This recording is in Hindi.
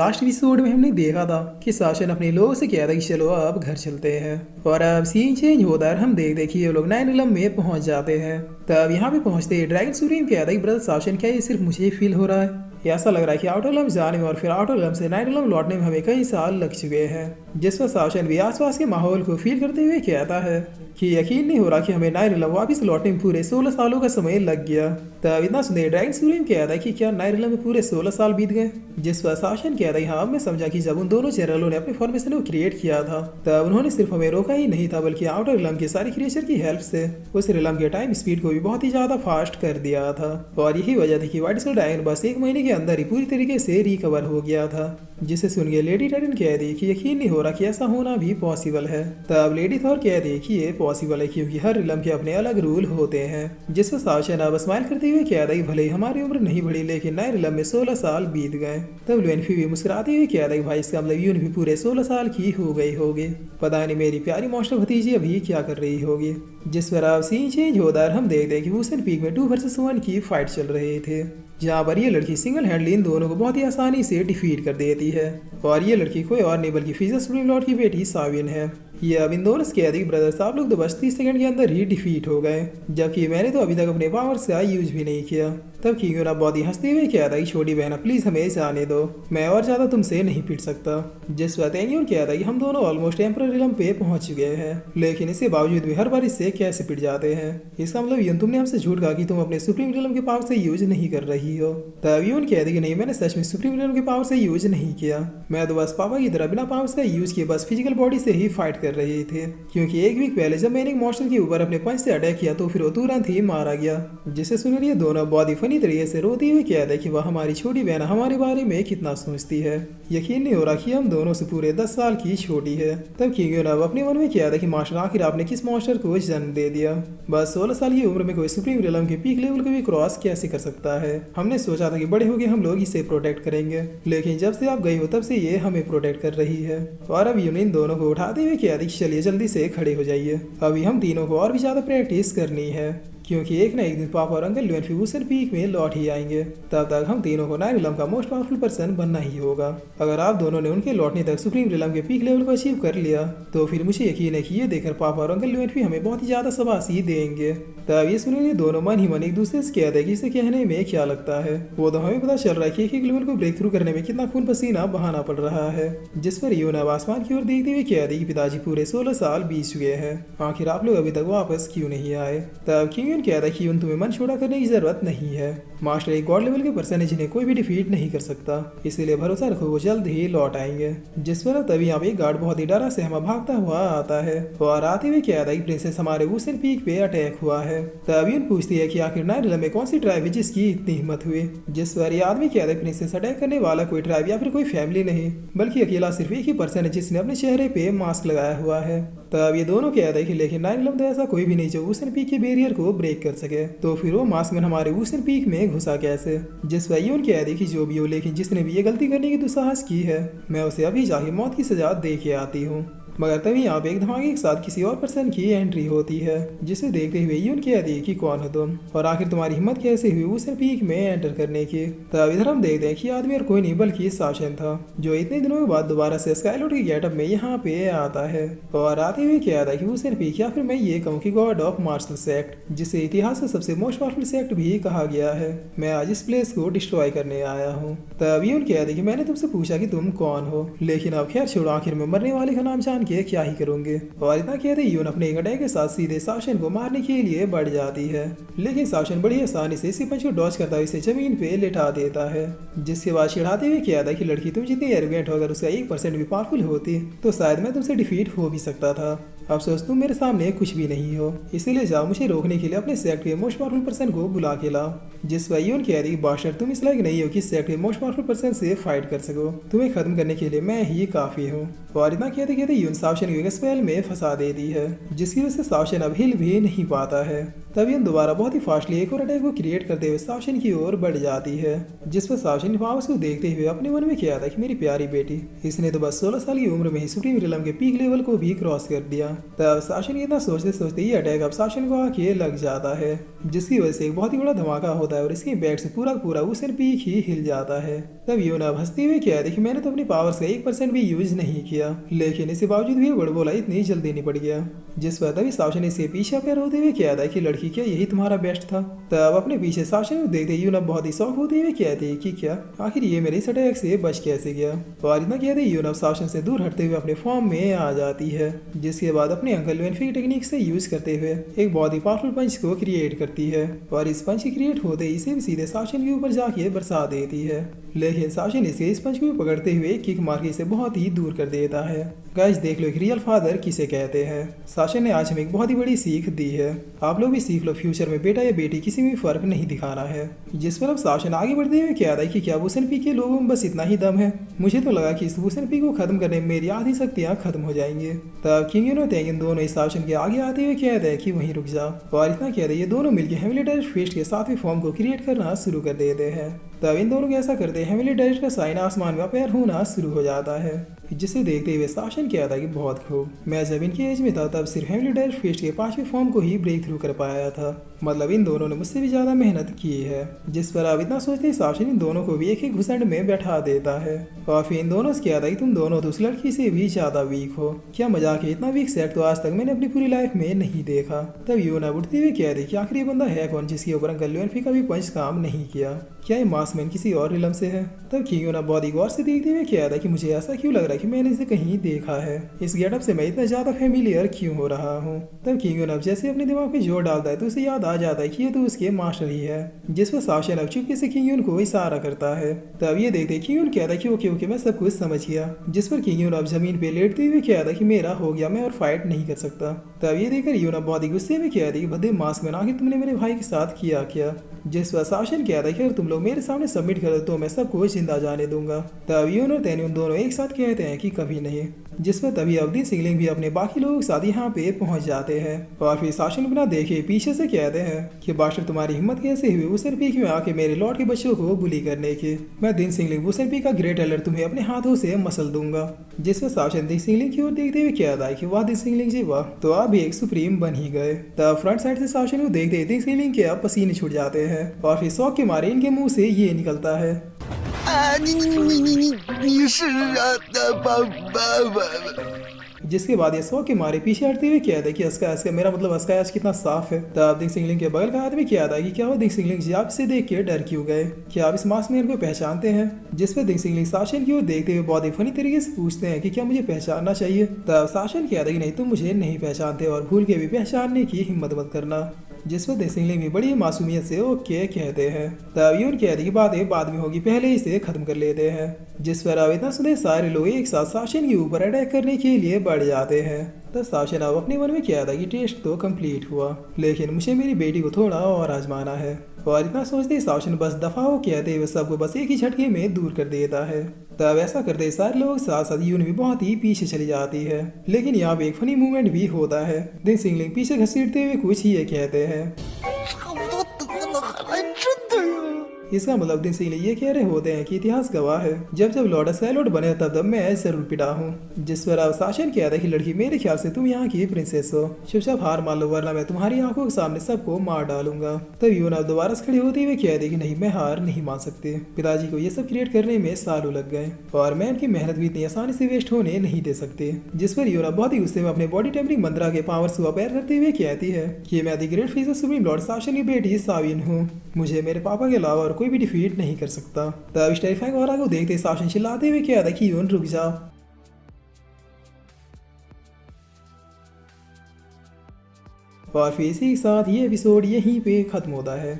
लास्ट एपिसोड में हमने देखा था कि साशन अपने लोगों से कह था कि चलो अब घर चलते हैं। और अब सीन चेंज होता है, हम देख ये लोग नाइन इलम में पहुंच जाते हैं। तब यहाँ पे पहुंचते ही ड्रैगन सुप्रीम कहता है कि ब्रदर साशन, क्या ये सिर्फ मुझे ही फील हो रहा है? ऐसा लग रहा है कि आउटर इलम जाने में और फिर आउटर इलम से नाइन इलम लौटने में हमें कई साल लग चुके हैं। जिस पर साशन भी आसपास के माहौल को फील करते हुए कहता है कि यकीन नहीं हो रहा कि हमें नाइन इलम वापस लौटने में पूरे 16 सालों का समय लग गया। तब इतना सुनते ड्रैगन सुप्रीम कहता है कि क्या नाइन इलम में पूरे 16 साल बीत गए? जिस पर साशन कहता है हाँ, मैं समझा कि जब उन दोनों जनरलों ने अपने फॉर्मेशन को क्रिएट किया था तब उन्होंने सिर्फ हमें रोका ही नहीं था, बल्कि आउटर रिलम के सारी क्रिएचर की हेल्प से उस रिलम के टाइम स्पीड को भी बहुत ही ज्यादा फास्ट कर दिया था। और यही वजह थी कि व्हाइट स्कुल ड्रैगन बस 1 महीने के अंदर ही पूरी तरीके से रिकवर हो गया था। जिसे सुन के लेडी टाइटन कह दी कि यकीन नहीं हो रहा कि ऐसा होना भी पॉसिबल है। तब लेडी थॉर कह दी कि ये पॉसिबल है क्योंकि हर रिलम के अपने अलग रूल होते हैं। जिस पर साशन अब स्माइल करते हुए कह दी भले ही हमारी उम्र नहीं बढ़ी लेकिन नए रिलम में 16 साल बीत गए। तब लुएनफी भी मुस्कुराते हुए कह दी भाई इसका मतलब यून भी पूरे 16 साल की हो गई होगी। पता नहीं मेरी प्यारी मॉन्स्टर भतीजी अभी क्या कर रही होगी। जिस पर अब सीन चेंज होता है, हम देखते हैं कि वुसन पीक में 2 वर्सेस 1 की फाइट चल रहे थे, जहाँ पर ये लड़की सिंगल हैंडली इन दोनों को बहुत ही आसानी से डिफीट कर देती है। और ये लड़की कोई और नहीं बल्कि फिजर सुप्रीम लॉर्ड की बेटी साविन है। ये अब इन दोनों से कहती ब्रदर्स आप लोग तो बस 30 सेकंड के अंदर ही डिफीट हो गए, जबकि मैंने तो अभी तक अपने पावर्स का यूज भी नहीं किया। तब किंगोना बहुत ही हंसते हुए कहता है कि छोटी बहना प्लीज हमें जाने दो, मैं और ज्यादा तुमसे नहीं पिट सकता। जिस पर तेनियोन कहता है कि हम दोनों ऑलमोस्ट एम्परर रिलम पे पहुंच चुके हैं, लेकिन इसके बावजूद भी हर बार इससे कैसे पिट जाते हैं? इसका मतलब यून तुमने हमसे झूठ कहा कि तुम अपने सुप्रीम रिलम के पावर से यूज नहीं कर रही हो। तब यून कहता है कि नहीं, मैंने सच में सुप्रीम रिलम के पावर से यूज नहीं किया, मैं तो बस पापा की तरह बिना पावर्स का यूज किए बस फिजिकल बॉडी से ही फाइट कर रहे थे। क्योंकि एक वीक पहले जब मैंने एक मॉन्स्टर के ऊपर अपने पंच से अटैक किया तो फिर वो तुरंत ही मारा गया। जिसे सुनकर ये दोनों बहुत ही फनी तरीके से रोती हुई कहते हैं कि वह हमारी छोटी बहन हमारे बारे में कितना सोचती है। यकीन नहीं हो रहा कि हम दोनों से पूरे 10 साल की छोटी है। तब किंगोन अब अपने मन में कहता है कि मास्टर आखिर आपने किस मॉन्स्टर को जन्म दे दिया? बस 16 साल की उम्र में कोई सुप्रीम रिलम के पीक लेवल को भी क्रॉस कैसे कर सकता है? हमने सोचा था कि बड़े होके हम लोग इसे प्रोटेक्ट करेंगे, लेकिन जब से आप गई हो तब से ये हमें प्रोटेक्ट कर रही है। और अब यून इन दोनों को उठाते हुए कहती कि चलिए जल्दी से खड़े हो जाइए, अभी हम तीनों को और भी ज्यादा प्रैक्टिस करनी है, क्योंकि एक ना एक दिन पापा और अंकल लुएनफी वुसन पीक में लौट ही आएंगे। तब तक हम तीनों को नाइन रिलम का मोस्ट पावरफुल पर्सन बनना ही होगा। अगर आप दोनों ने उनके लौटने तक सुप्रीम रिलम के पीक लेवल को अचीव कर लिया तो फिर मुझे यकीन है कि ये देखकर पापा और अंकल लुएनफी हमें बहुत ही ज्यादा शाबाशी देंगे। तब ये सुनिए दोनों मन ही मन एक दूसरे से कहते हैं कि इसे कहने में क्या लगता है, वो तो हमें पता चल रहा है कि एक लेवल को ब्रेक थ्रू करने में कितना खून पसीना बहाना पड़ रहा है। जिस पर यून अब आसमान की ओर देखते हुए कहते हैं कि पिताजी पूरे 16 साल बीत चुके हैं, आखिर आप लोग अभी तक वापस क्यों नहीं आए? तब किंगन कहता है कि तुम्हें मन छोड़ा करने की जरूरत नहीं है, मास्टर एक गॉड लेवल के पर्सन है जिन्हें कोई भी डिफीट नहीं कर सकता, इसीलिए भरोसा रखो वो जल्द ही लौट आएंगे। जिस पर तभी यहाँ पे गार्ड बहुत ही डरा सहमा भागता हुआ आता है और आते हुए कहता है कि प्रिंसेस हमारे वुसन पीक पे अटैक हुआ है। तभी उन पूछती है कि आखिर नाइन रिलम में कौन सी ट्राइब है जिसकी इतनी हिम्मत हुई? जिस पर ये आदमी कहता है प्रिंसेस अटैक करने वाला कोई ट्राइब या फिर कोई फैमिली नहीं, बल्कि अकेला सिर्फ एक ही पर्सन है जिसने अपने चेहरे पे मास्क लगाया हुआ है। तब ये दोनों कहते हैं कि लेकिन नाइन रिलम तो ऐसा कोई भी नहीं जो वुसन पीक के बैरियर को ब्रेक कर सके, तो फिर वो मास्कमैन हमारे वुसन पीक में घुसा कैसे? जिस पर यून कह दी कि जो भी हो, लेकिन जिसने भी ये गलती करने की दुस्साहस की है मैं उसे अभी जाके मौत की सजा दे के आती हूँ। मगर तभी यहाँ पे एक धमाके के साथ किसी और पर्सन की एंट्री होती है, जिसे देखते हुए यून कहती है कि कौन हो तुम और आखिर तुम्हारी हिम्मत कैसे हुई वुसन पीक में एंटर करने की? तब इधर हम देखते हैं कि आदमी और कोई नहीं बल्कि साशन था, जो इतने दिनों के बाद दोबारा से स्काईलॉर्ड के गेटअप में यहाँ पे आता है और आते हुए कहता है कि वुसन पीक या फिर मैं ये कहूँ कि गॉड ऑफ मार्शल सेक्ट, जिसे इतिहास का सबसे मोस्ट पावरफुल सेक्ट भी कहा गया है, मैं आज इस प्लेस को डिस्ट्रॉय करने आया हूँ। तब यून कहती है कि मैंने तुमसे पूछा कि तुम कौन हो, लेकिन अब खैर छोड़ो, आखिर में मरने वाले का नाम जान के क्या ही करोगे? और इतना कहते यून अपने एक अटैक के साथ सीधे साशन को मारने के लिए बढ़ जाती है, लेकिन साशन बड़ी आसानी से इसी पंच को डॉज करता हुए इसे जमीन पे लेटा देता है। जिसके बाद चिढ़ाते हुए कहता है कि लड़की तुम जितनी एरोगेंट हो, अगर उसका 1% भी पावरफुल होती तो शायद मैं तुमसे डिफीट हो भी सकता था। अफसोस तुम मेरे सामने कुछ भी नहीं हो, इसीलिए जाओ मुझे रोकने के लिए अपने सेक्ट के मोस्ट पावरफुल पर्सन को बुला के लाओ। जिस पर यून कह रही बादशाह तुम इस लायक नहीं हो कि सेक्ट के मोस्ट पावरफुल पर्सन से फाइट कर सको, तुम्हें खत्म करने के लिए मैं ही काफी हूँ। और इतना कहते कहते यून सावशन को एक स्पेल में फंसा देती है, जिसकी वजह से सावशन अब हिल भी नहीं पाता है। तभी हम दोबारा बहुत ही फास्टली एक और अटैक को क्रिएट करते हुए सावशन की ओर बढ़ जाती है, जिस पर सावशन पावर्स को देखते हुए अपने मन में किया था कि मेरी प्यारी बेटी, इसने तो बस 16 साल की उम्र में ही सुप्रीम रिलम के पीक लेवल को भी क्रॉस कर दिया। तब सावशन इतना सोचते सोचते ये अटैक अब सावशन को आके लग जाता है, जिसकी वजह से एक बहुत ही बड़ा धमाका होता है और इसके इम्पैक्ट से पूरा पूरा वुसन पीक ही हिल जाता है। तब यूना हंसते हुए कह रही कि मैंने तो अपनी पावर्स का 1% भी यूज नहीं किया, लेकिन इसके बावजूद भी बड़बोला इतनी जल्दी निपट गया। जिस पर तभी सावशन इसके पीछे पैर होते हुए कह था कि लड़की क्या यही तुम्हारा बेस्ट था। तब अपने पीछे सावशन को देखते यूना बहुत ही शौक होते हुए कहती कि क्या आखिर ये मेरे इस अटैक से बच कैसे गया। और इतना कहते यूना सावशन से दूर हटते हुए अपने फॉर्म में आ जाती है, जिसके बाद अपने अंकल लुएनफी टेक्निक से यूज करते हुए एक बहुत ही पावरफुल पंच को क्रिएट करती है और इस पंच की क्रिएट होते ही इसे भी सीधे सावशन के ऊपर जाके बरसा देती है। लेकिन सावशन इसे इस पंच को पकड़ते हुए किक मार के इसे बहुत ही दूर कर देता है। गाइस देख लो एक रियल फादर किसे कहते हैं। सावशन ने आज हमें एक बहुत ही बड़ी सीख दी है, आप लोग भी सीख लो फ्यूचर में बेटा या बेटी किसी में फर्क नहीं दिखाना है। जिस पर अब सावशन आगे बढ़ते हुए कह रहा है कि क्या वुसन पी के लोगों में बस इतना ही दम है, मुझे तो लगा कि इस वुसन पी को खत्म करने में मेरी आधी शक्तियां खत्म हो जाएंगी। तब किंग यूनो तेंगिन दोनों इस सावशन के आगे आते हुए कहते हैं कि वहीं रुक जा, और इतना कह रहे ये दोनों मिलकर हेविली डायरेक्ट फिस्ट के सातवें फॉर्म को क्रिएट करना शुरू कर देते हैं। तब इन दोनों को ऐसा करते हैं हेविली डायरेक्ट का साइन आसमान में अपीयर होना शुरू हो जाता है, जिसे देखते हुए सावशन कहता है कि बहुत खूब, मैं जब इनकी एज में था तब सिर्फ हेविली डायरेक्ट फिस्ट के 5वें फॉर्म को ही ब्रेक थ्रू कर पाया था, मतलब इन दोनों ने मुझसे भी ज्यादा मेहनत की है। जिस पर अब इतना सोचते ही सावशन इन दोनों को भी एक ही घुसंड में बैठा देता है और फिर इन दोनों से कहता है कि तुम दोनों तो उस लड़की से भी ज्यादा वीक हो, क्या मजाक है, इतना वीक सेट तो आज तक मैंने अपनी पूरी लाइफ में नहीं देखा। तब यूना उठते हुए कह रही कि आखिर ये बंदा है कौन जिसके ऊपर अंकल लुएनफी का भी पंच काम नहीं किया, क्या ये मास्कमैन किसी और रिलम से है। तब किंग यूना बहुत ही गौर से देखते हुए कह रहा है कि मुझे ऐसा क्यों लग रहा है कि मैंने इसे कहीं देखा है, इस गेटअप से मैं इतना ज्यादा फेमिलियर क्यों हो रहा हूँ। तब किंग यूना जैसे अपने दिमाग पे जोर डालता है तो उसे याद आ जाता है कि ये तो उसके मास्टर ही है, जिस पर सावशन अब चुपके से किंग यून को इशारा करता है। तब ये देखते किंग यून कहता है कि ओके ओके मैं सब कुछ समझ गया, जिस पर किंग यून अब जमीन पे लेटते हुए कहता है कि मेरा हो गया, मैं और फाइट नहीं कर सकता। तब ये देखकर यूना बहुत ही गुस्से में कहती है कि भद्दे मास्कमैन आखिर तुमने मेरे भाई के साथ किया क्या। जिस पर सावशन कहता है कि अगर तुम लोग मेरे सामने सबमिट कर दो तो मैं सबको जिंदा जाने दूंगा। तब यून और तेन्यून दोनों एक साथ कहते हैं कि कभी नहीं। जिस पर तभी अवधि सिंगलिंग भी अपने बाकी लोगों के साथ यहाँ पे पहुंच जाते हैं और फिर सावशन बिना देखे पीछे से कहते हैं कि बास्टर तुम्हारी हिम्मत कैसे हुई वुसन पीक में आके मेरे लॉर्ड के बच्चों को बुली करने की, मैं दिन सिंगलिंग वुसन पीक का ग्रेट एलर तुम्हें अपने हाथों से मसल दूंगा। जिस पर सावशन दिन सिंगलिंग की ओर देखते हुए कहता है कि वाह दिन सिंगलिंग जी वाह, तो आप भी एक सुप्रीम बन ही गए। तब फ्रंट साइड से सावशन को देखते दिन सिंगलिंग के अब पसीने छूट जाते हैं और फिर शौक के मारे इनके मुंह से ये निकलता है, 你是जिसके बाद ये शौक के मारे पीछे हटते हुए कहते हैं कि अस्का मेरा मतलब अस्का आज कितना साफ है। तब दिंग सिंगलिंग के बगल का आदमी कहता है कि क्या वो दिंग सिंगलिंग जी आप इसे देख के डर क्यों गए, क्या आप इस मास्कमैन को पहचानते हैं। जिस पर दिंग सिंगलिंग सावशन की ओर देखते हुए बहुत ही फनी तरीके से पूछते हैं कि क्या मुझे पहचानना चाहिए। तब सावशन कहता है कि नहीं तुम मुझे नहीं पहचानते और भूल के भी पहचानने की हिम्मत मत करना। जिस पर दिंग सिंगलिंग भी बड़ी मासूमियत से ओके कहते हैं। तब यून कहती कि बातें बाद में होगी, पहले इसे खत्म कर लेते हैं। जिस पर अब इतना सुने सारे लोग एक साथ सावशन के ऊपर अटैक करने के लिए बढ़ जाते हैं। तब सावशन अब अपने मन में क्या था कि टेस्ट तो कंप्लीट हुआ, लेकिन मुझे मेरी बेटी को थोड़ा और आजमाना है। और इतना सोचते सावशन बस दफा हो कहते हुए सबको बस एक ही झटके में दूर कर देता है। तब ऐसा करते सारे लोग साथ साथ यून भी बहुत ही पीछे चली जाती है, लेकिन यहाँ पे एक फनी मूवमेंट भी होता है। दिन सिंगलिंग पीछे घसीटते हुए कुछ ये कहते हैं, 差不多得了，还来真的呀！ इसका मतलब दिन सिंगलिंग ये कह रहे होते हैं कि इतिहास गवाह है, जब जब लॉर्ड स्काईलॉर्ड बने तब मैं जरूर पिटा हूँ। जिस पर अब सावशन कहता है कि लड़की मेरे ख्याल से तुम यहाँ की प्रिंसेस हो, चुपचाप हार मान लो वरना मैं तुम्हारी आंखों के सामने सबको मार डालूंगा। तब यून अब दोबारा से खड़ी होती हुए कहती है कि नहीं मैं हार नहीं मान सकती, पिताजी को ये सब क्रिएट करने में सालों लग गए और मैं उनकी मेहनत भी इतनी आसानी से वेस्ट होने नहीं दे सकती। जिस पर यून बहुत ही गुस्से में अपने बॉडी टेम्परिंग मंत्रा के पावर्स को अपेयर करते हुए कहती है कि मैं the great freezer supreme lord सावशन की बेटी साविन हूँ, मुझे मेरे पापा के अलावा और कोई भी डिफीट नहीं कर सकता। तब इस टेरिफाइंग ऑरा को देखते सावशन चिल्लाते हुए कहता है कि यून रुक जाओ। और फिर इसी के साथ ये एपिसोड यहीं पे खत्म होता है।